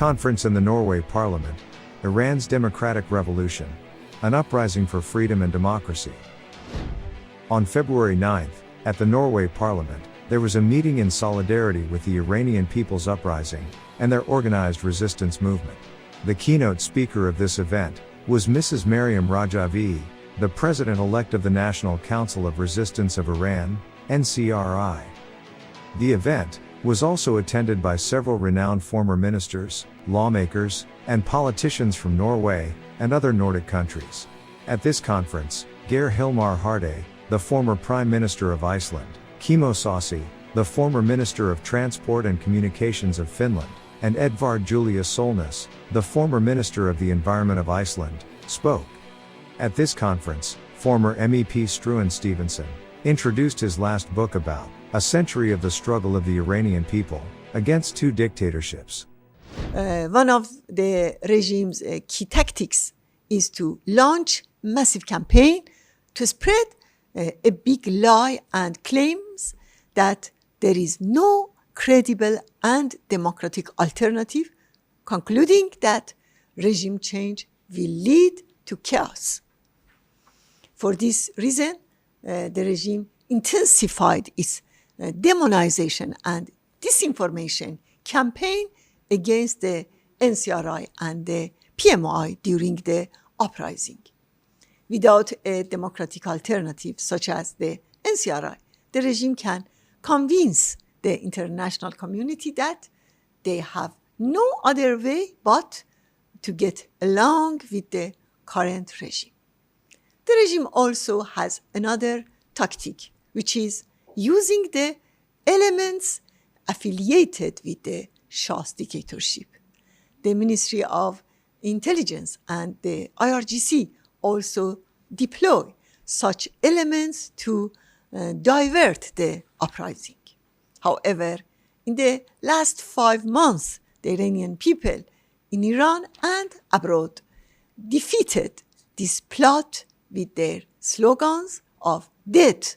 Conference in the Norway Parliament, Iran's Democratic Revolution, an uprising for freedom and democracy. On February 9th, at the Norway Parliament, there was a meeting in solidarity with the Iranian People's Uprising and their organized resistance movement. The keynote speaker of this event was Mrs. Maryam Rajavi, the president-elect of the National Council of Resistance of Iran, NCRI. The event was also attended by several renowned former ministers, lawmakers, and politicians from Norway and other Nordic countries. At this conference, Geir Hilmar Haarde, the former Prime Minister of Iceland, Kimmo Sasi, the former Minister of Transport and Communications of Finland, and Edvard Julius Solness, the former Minister of the Environment of Iceland, spoke. At this conference, former MEP Struan Stevenson introduced his last book about a century of the struggle of the Iranian people against two dictatorships. One of the regime's key tactics is to launch massive campaign to spread a big lie and claims that there is no credible and democratic alternative, concluding that regime change will lead to chaos. For this reason, the regime intensified its demonization and disinformation campaign against the NCRI and the PMI during the uprising. Without a democratic alternative such as the NCRI, the regime can convince the international community that they have no other way but to get along with the current regime. The regime also has another tactic, which is using the elements affiliated with the Shah's dictatorship. The Ministry of Intelligence and the IRGC also deploy such elements to divert the uprising. However, in the last 5 months, the Iranian people in Iran and abroad defeated this plot with their slogans of death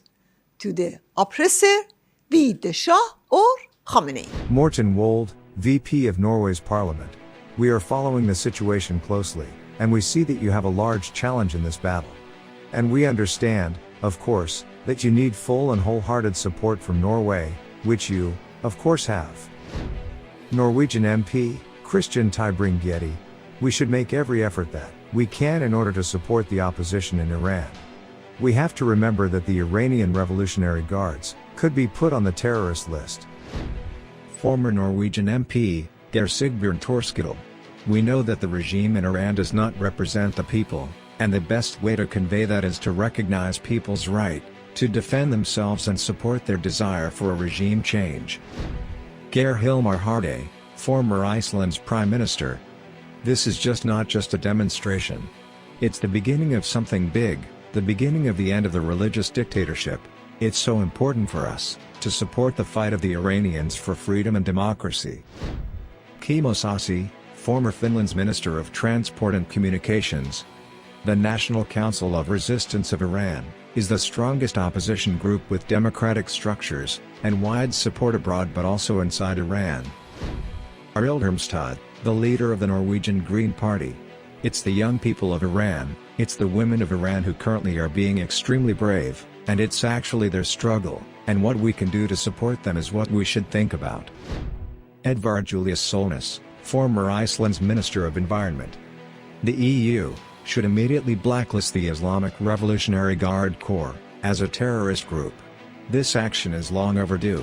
to the oppressor, be it the Shah or Khamenei. Morten Wold, VP of Norway's Parliament. We are following the situation closely, and we see that you have a large challenge in this battle. And we understand, of course, that you need full and wholehearted support from Norway, which you, of course, have. Norwegian MP, Christian Tybring-Gjedde, we should make every effort that we can in order to support the opposition in Iran. We have to remember that the Iranian Revolutionary Guards could be put on the terrorist list. Former Norwegian MP, Geir Sigbjørn Torskildal. We know that the regime in Iran does not represent the people, and the best way to convey that is to recognize people's right to defend themselves and support their desire for a regime change. Geir Hilmar Haarde, former Iceland's Prime Minister. This is not just a demonstration. It's the beginning of something big, the beginning of the end of the religious dictatorship. It's so important for us to support the fight of the Iranians for freedom and democracy. Kimmo Sasi, former Finland's Minister of Transport and Communications. The National Council of Resistance of Iran is the strongest opposition group with democratic structures and wide support abroad but also inside Iran. Arild Hermstad, the leader of the Norwegian Green Party. It's the young people of Iran, it's the women of Iran who currently are being extremely brave, and it's actually their struggle, and what we can do to support them is what we should think about. Edvard Julius Solness, former Iceland's Minister of Environment. The EU should immediately blacklist the Islamic Revolutionary Guard Corps as a terrorist group. This action is long overdue.